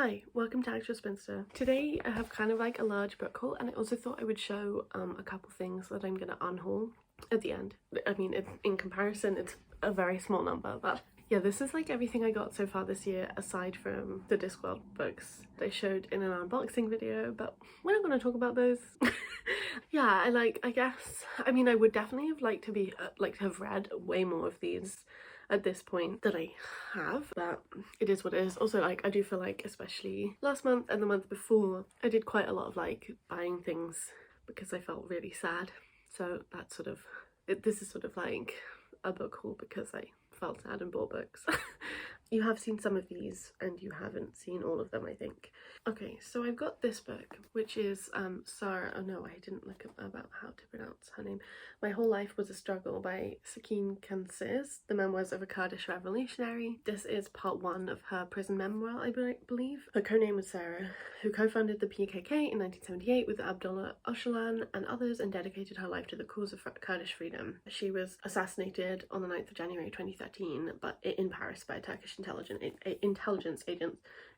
Hi, welcome to Actual Spinster. Today I have kind of like a large book haul, and I also thought I would show a couple things that I'm gonna unhaul at the end. I mean, in comparison it's a very small number, but yeah, this is like everything I got so far this year aside from the Discworld books they showed in an unboxing video, but we're not going to talk about those. Yeah, I guess, I mean, I would definitely have liked to have read way more of these at this point than I have, but it is what it is. Also, like, I do feel like, especially last month and the month before, I did quite a lot of like buying things because I felt really sad. So that's sort of this is sort of like a book haul because I felt sad and bought books. You have seen some of these and you haven't seen all of them, I think. Okay, so I've got this book, which is Sarah, oh no, I didn't look up about how to pronounce her name. My Whole Life Was a Struggle by Sakine Kansiz, the memoirs of a Kurdish revolutionary. This is part one of her prison memoir, I believe. Her co-name was Sarah, who co-founded the PKK in 1978 with Abdullah Öcalan and others and dedicated her life to the cause of Kurdish freedom. She was assassinated on the 9th of January 2013 but in Paris by a Turkish intelligence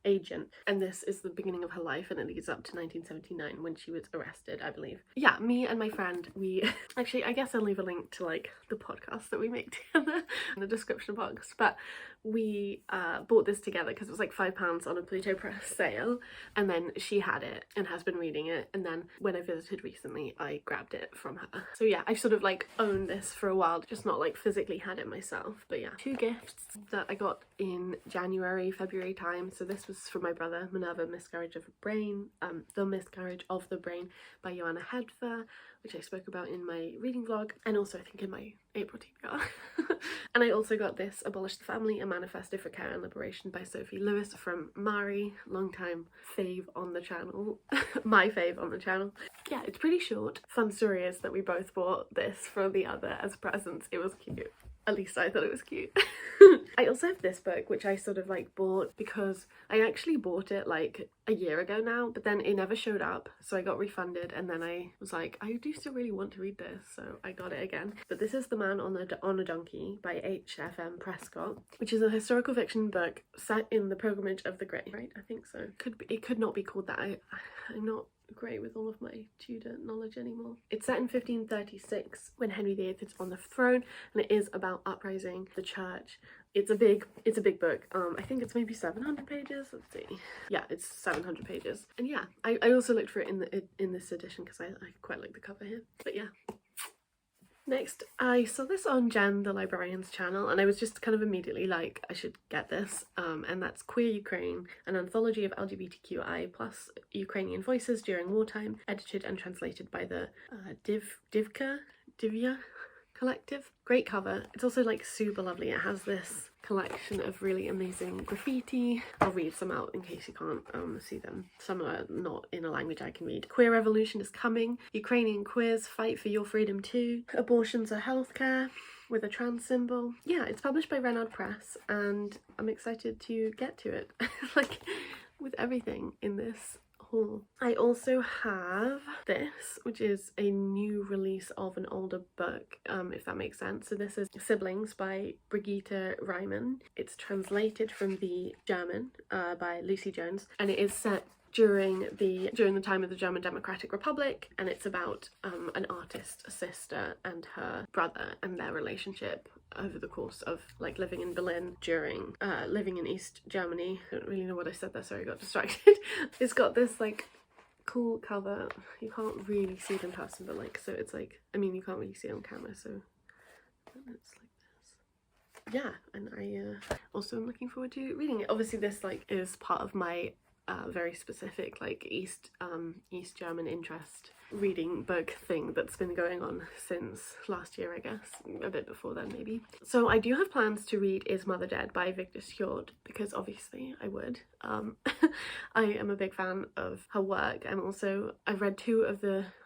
agent, and this is the beginning of her life, and it leads up to 1979 when she was arrested, I believe. Yeah, me and my friend, we actually, I guess I'll leave a link to like the podcast that we make together in the description box, but we bought this together because it was like £5 on a Pluto Press sale, and then she had it and has been reading it, and then when I visited recently I grabbed it from her. So yeah, I sort of like owned this for a while, just not like physically had it myself. But yeah, two gifts that I got in January, February time. So this was from my brother, Minerva, Miscarriage of the Brain, The Miscarriage of the Brain by Joanna Hedfer, which I spoke about in my reading vlog, and also I think in my April TBR. And I also got this, Abolish the Family, A Manifesto for Care and Liberation by Sophie Lewis from Mari, long time fave on the channel, my fave on the channel. Yeah, it's pretty short. Fun story is that we both bought this for the other as presents. It was cute. At least I thought it was cute. I also have this book, which I sort of like bought because I actually bought it like a year ago now, but then it never showed up, so I got refunded, and then I was like, I do still really want to read this, so I got it again. But this is The Man on a Donkey by H.F.M. Prescott, which is a historical fiction book set in the pilgrimage of the Great, right? I think so. It could not be called that. I'm not great with all of my Tudor knowledge anymore. It's set in 1536 when Henry VIII is on the throne, and it is about uprising the church. It's a big book. I think it's maybe 700 pages. Let's see. Yeah, it's 700 pages. And yeah, I also looked for it in this edition because I quite like the cover here. But yeah. Next, I saw this on Jen the Librarian's channel, and I was just kind of immediately like, I should get this, and that's Queer Ukraine, an anthology of LGBTQI plus Ukrainian voices during wartime, edited and translated by the Divya collective. Great cover. It's also like super lovely. It has this collection of really amazing graffiti. I'll read some out in case you can't see them. Some are not in a language I can read. Queer revolution is coming. Ukrainian queers fight for your freedom too. Abortions are healthcare, with a trans symbol. Yeah, it's published by Renard Press, and I'm excited to get to it. Like, with everything in this haul. I also have this, which is a new release of an older book, if that makes sense. So this is Siblings by Brigitte Reimann. It's translated from the German by Lucy Jones, and it is set during the time of the German Democratic Republic, and it's about an artist sister and her brother and their relationship over the course of like living in Berlin during living in East Germany. I don't really know what I said there, sorry, I got distracted. It's got this like cool cover. You can't really see it in person, but like, so it's like, I mean, you can't really see it on camera, so it's like this. Yeah, and I also am looking forward to reading it. Obviously this like is part of my very specific like East German interest reading book thing that's been going on since last year, I guess, a bit before then maybe. So I do have plans to read Is Mother Dead by Victor Stjord, because obviously I would. I am a big fan of her work. I've read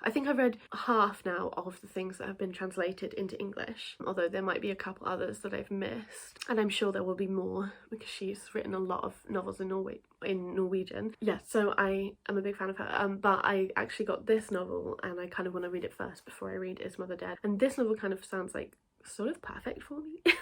I think I've read half now of the things that have been translated into English, although there might be a couple others that I've missed, and I'm sure there will be more because she's written a lot of novels in Norwegian. Yeah, so I am a big fan of her, but I actually got this novel and I kind of want to read it first before I read Is Mother Dead, and this novel kind of sounds like sort of perfect for me.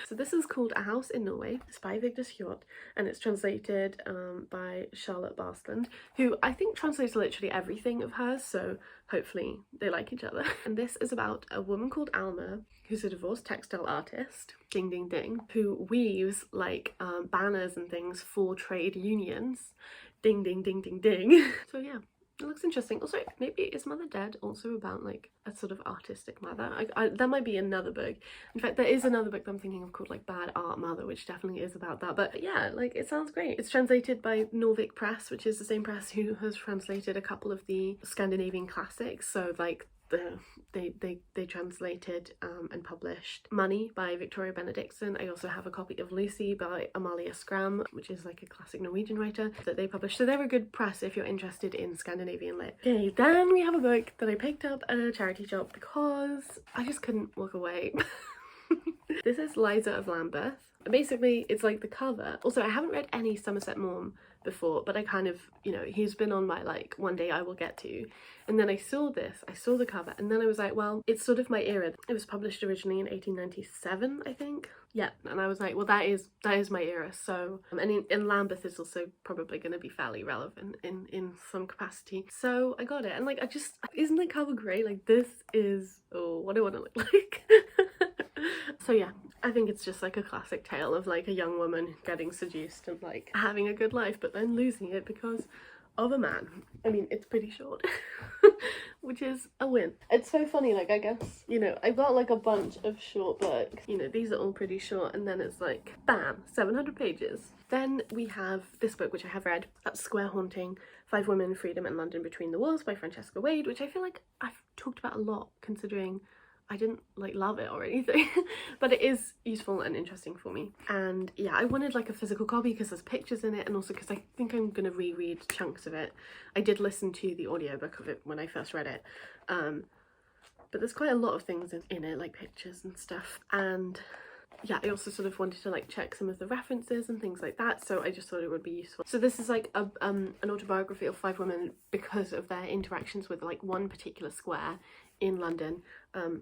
So this is called A House in Norway. It's by Vigdis Hjort, and it's translated by Charlotte Barsland, who I think translates literally everything of hers, so hopefully they like each other. And this is about a woman called Alma, who's a divorced textile artist, ding ding ding, who weaves like banners and things for trade unions, ding ding ding ding ding. So yeah, it looks interesting. Also, maybe Is Mother Dead also about like a sort of artistic mother? That might be another book. In fact, there is another book that I'm thinking of called like Bad Art Mother, which definitely is about that. But yeah, like it sounds great. It's translated by Norvik Press, which is the same press who has translated a couple of the Scandinavian classics. So like they translated and published Money by Victoria Benedictson. I also have a copy of Lucy by Amalie Skram, which is like a classic Norwegian writer that they published. So they're a good press if you're interested in Scandinavian lit. Okay, then we have a book that I picked up at a charity shop because I just couldn't walk away. This is Liza of Lambeth. Basically, it's like the cover. Also, I haven't read any Somerset Maugham before, but I kind of, you know, he's been on my like one day I will get to. And then I saw the cover, and then I was like, well, it's sort of my era. It was published originally in 1897, I think. Yeah, and I was like, well, that is my era. So, and Lambeth is also probably going to be fairly relevant in some capacity. So I got it, and like, isn't the cover great? Like, this is, oh, what do I want to look like? So yeah, I think it's just like a classic tale of like a young woman getting seduced and like having a good life, but then losing it because of a man. I mean, it's pretty short, which is a win. It's so funny, like, I guess, you know, I've got like a bunch of short books, you know, these are all pretty short, and then it's like, bam, 700 pages. Then we have this book, which I have read, that's Square Haunting, 5 Women, Freedom and London Between the Wars by Francesca Wade, which I feel like I've talked about a lot, considering I didn't like love it or anything, but it is useful and interesting for me. And yeah, I wanted like a physical copy because there's pictures in it, and also because I think I'm gonna reread chunks of it. I did listen to the audiobook of it when I first read it, but there's quite a lot of things in it, like pictures and stuff. And yeah, I also sort of wanted to like check some of the references and things like that, so I just thought it would be useful. So this is like an autobiography of 5 women because of their interactions with like one particular square in London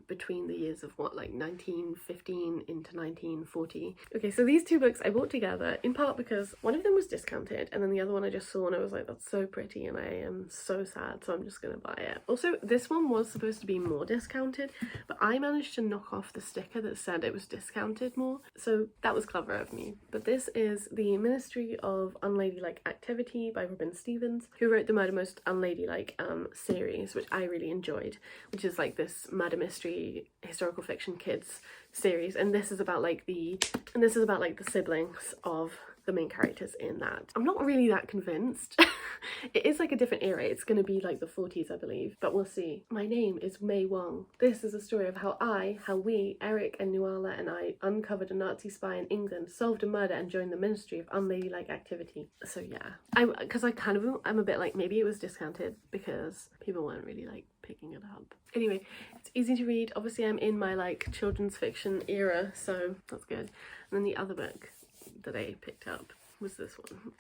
between the years of what, like 1915 into 1940. Okay, so these two books I bought together in part because one of them was discounted, and then the other one I just saw and I was like, that's so pretty and I am so sad, so I'm just gonna buy it. Also, this one was supposed to be more discounted, but I managed to knock off the sticker that said it was discounted more, so that was clever of me. But this is The Ministry of Unladylike Activity by Robin Stevens, who wrote the Murder Most Unladylike series, which I really enjoyed, which is like this murder mystery historical fiction kids series, and this is about like the siblings of the main characters in that. I'm not really that convinced. It is like a different era. It's going to be like the 40s, I believe, but we'll see. My name is Mei Wong. This is a story of how we, Eric and Nuala and I, uncovered a Nazi spy in England, solved a murder and joined the Ministry of Unladylike Activity. So yeah, I'm a bit like, maybe it was discounted because people weren't really like picking it up. Anyway, it's easy to read. Obviously I'm in my like children's fiction era, so that's good. And then the other book that I picked up was this one,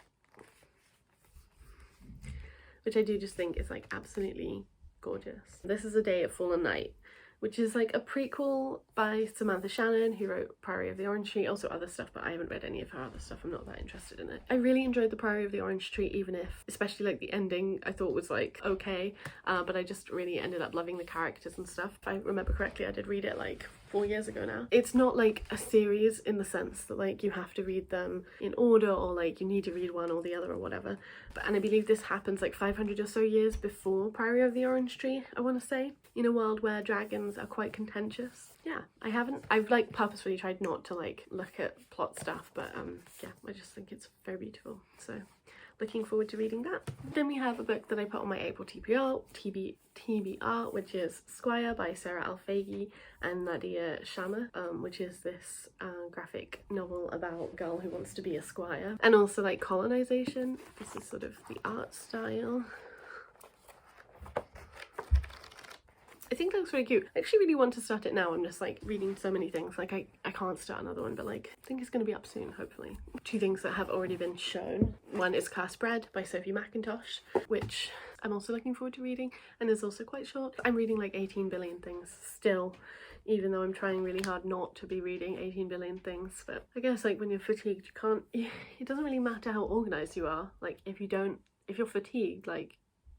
which I do just think is like absolutely gorgeous. This is A Day at Fallen Night, which is like a prequel by Samantha Shannon, who wrote Priory of the Orange Tree, also other stuff, but I haven't read any of her other stuff. I'm not that interested in it. I really enjoyed the Priory of the Orange Tree, even if, especially like the ending, I thought was like okay, but I just really ended up loving the characters and stuff. If I remember correctly, I did read it like 4 years ago now. It's not like a series in the sense that like you have to read them in order, or like you need to read one or the other or whatever. And I believe this happens like 500 or so years before Priory of the Orange Tree, I want to say, in a world where dragons are quite contentious. Yeah, I've like purposefully tried not to like look at plot stuff, but yeah, I just think it's very beautiful. So looking forward to reading that. Then we have a book that I put on my April TBR, which is Squire by Sarah Alfaghi and Nadia Shamma, which is this graphic novel about a girl who wants to be a squire, and also like colonization. This is sort of the art style. I think that looks really cute. I actually really want to start it now. I'm just like reading so many things, like I can't start another one, but like I think it's going to be up soon, hopefully. 2 things that have already been shown. One is Cursed Bread by Sophie McIntosh, which I'm also looking forward to reading, and is also quite short. I'm reading like 18 billion things still, even though I'm trying really hard not to be reading 18 billion things. But I guess like when you're fatigued, you can't, it doesn't really matter how organised you are. Like if you're fatigued, like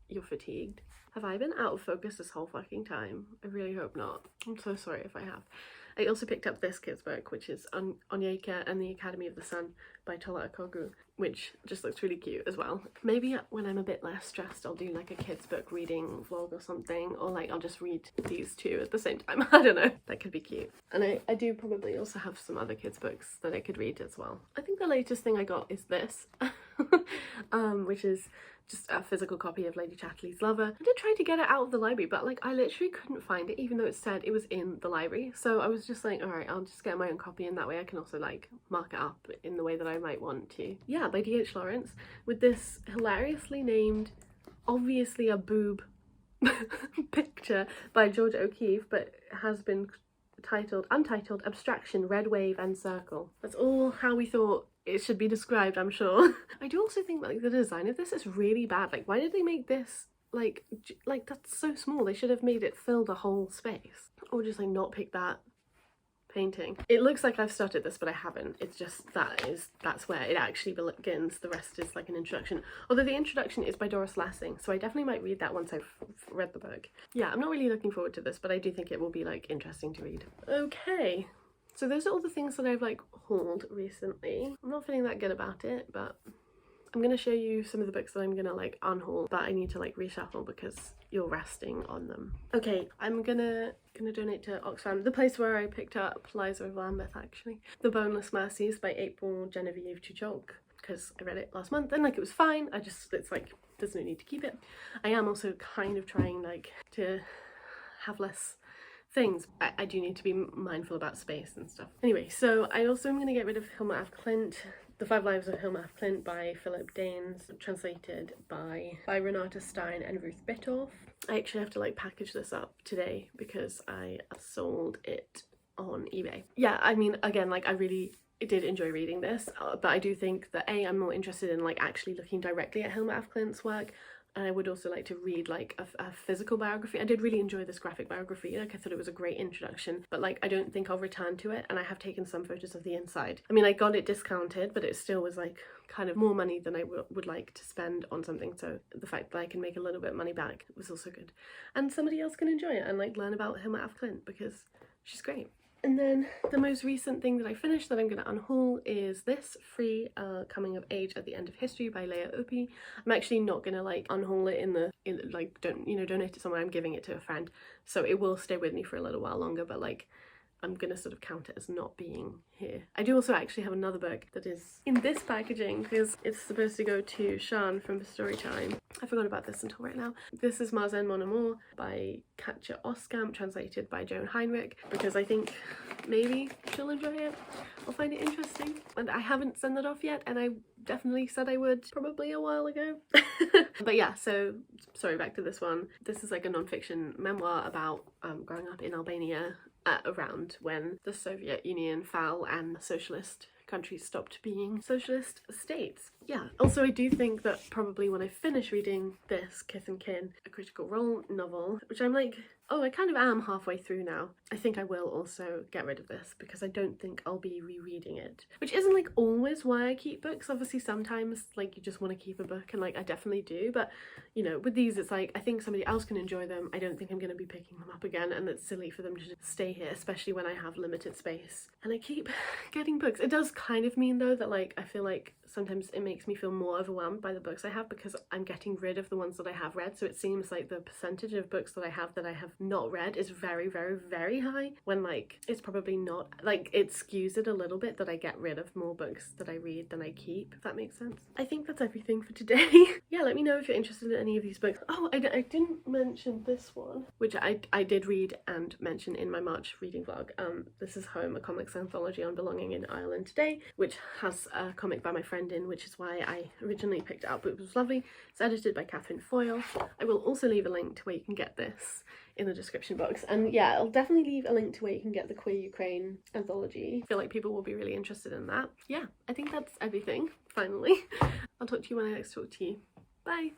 you're fatigued. Have I been out of focus this whole fucking time? I really hope not. I'm so sorry if I have. I also picked up this kid's book, which is Onyeka and the Academy of the Sun by Tola Akogu, which just looks really cute as well. Maybe when I'm a bit less stressed, I'll do like a kid's book reading vlog or something, or like I'll just read these two at the same time. I don't know. That could be cute. And I do probably also have some other kids' books that I could read as well. I think the latest thing I got is this, which is just a physical copy of Lady Chatterley's Lover. I did try to get it out of the library, but like I literally couldn't find it, even though it said it was in the library. So I was just like, all right, I'll just get my own copy, and that way I can also like mark it up in the way that I might want to. Yeah, by D.H. Lawrence, with this hilariously named, obviously a boob picture by George O'Keeffe, but has been untitled Abstraction, Red Wave and Circle. That's all how we thought it should be described, I'm sure. I do also think that like the design of this is really bad. Like why did they make this like that's so small? They should have made it fill the whole space, or just like not pick that painting. It looks like I've started this, but I haven't. It's just that's where it actually begins. The rest is like an introduction, although the introduction is by Doris Lessing, so I definitely might read that once I've read the book. Yeah, I'm not really looking forward to this, but I do think it will be like interesting to read. Okay, so those are all the things that I've like hauled recently. I'm not feeling that good about it, but I'm gonna show you some of the books that I'm gonna like unhaul that I need to like reshuffle because you're resting on them. Okay, I'm gonna donate to Oxfam, the place where I picked up Liza of Lambeth actually. The Boneless Mercies by April Genevieve Chuchok, because I read it last month and like it was fine. It's like there's no need to keep it. I am also kind of trying like to have less things. I do need to be mindful about space and stuff. Anyway, so I also am going to get rid of Hilma af Klint, The 5 Lives of Hilma af Klint by Philip Danes, translated by Renata Stein and Ruth Bitoff. I actually have to like package this up today because I sold it on eBay. Yeah, I mean, again, like I really did enjoy reading this, but I do think that I'm more interested in like actually looking directly at Hilma af Klint's work. And I would also like to read like a physical biography. I did really enjoy this graphic biography. Like I thought it was a great introduction, but like I don't think I'll return to it. And I have taken some photos of the inside. I mean, I got it discounted, but it still was like kind of more money than I would like to spend on something. So the fact that I can make a little bit of money back was also good. And somebody else can enjoy it and like learn about Hilma af Klint because she's great. And then the most recent thing that I finished that I'm going to unhaul is this Free Coming of Age at the End of History by Leah Opie. I'm actually not going to like unhaul it donate it somewhere. I'm giving it to a friend, so it will stay with me for a little while longer, but like I'm gonna sort of count it as not being here. I do also actually have another book that is in this packaging because it's supposed to go to Sean from Storytime. I forgot about this until right now. This is Marzen Mon Amour by Katja Oskamp, translated by Joan Heinrich, because I think maybe she'll enjoy it. I'll find it interesting. And I haven't sent that off yet, and I definitely said I would probably a while ago. But yeah, so sorry, back to this one. This is like a non-fiction memoir about growing up in Albania around when the Soviet Union fell and socialist countries stopped being socialist states. Yeah, also I do think that probably when I finish reading this Kith and Kin, a critical role novel, which I'm like, oh, I kind of am halfway through now, I think I will also get rid of this because I don't think I'll be rereading it. Which isn't like always why I keep books. Obviously sometimes like you just want to keep a book, and like I definitely do, but you know, with these it's like I think somebody else can enjoy them. I don't think I'm going to be picking them up again, and it's silly for them to just stay here, especially when I have limited space and I keep getting books. It does kind of mean though that like I feel like sometimes it makes me feel more overwhelmed by the books I have because I'm getting rid of the ones that I have read, so it seems like the percentage of books that I have not read is very, very, very high, when like it's probably not. Like it skews it a little bit that I get rid of more books that I read than I keep, if that makes sense. I think that's everything for today. Yeah, let me know if you're interested in any of these books. Oh, I didn't mention this one, which I did read and mention in my March reading vlog. This is Home, a comics anthology on belonging in Ireland today, which has a comic by my friend in, which is why I originally picked it up. It was lovely. It's edited by Catherine Foyle. I will also leave a link to where you can get this in the description box, and yeah, I'll definitely leave a link to where you can get the Queer Ukraine anthology. I feel like people will be really interested in that. Yeah, I think that's everything, finally. I'll talk to you when I next talk to you. Bye!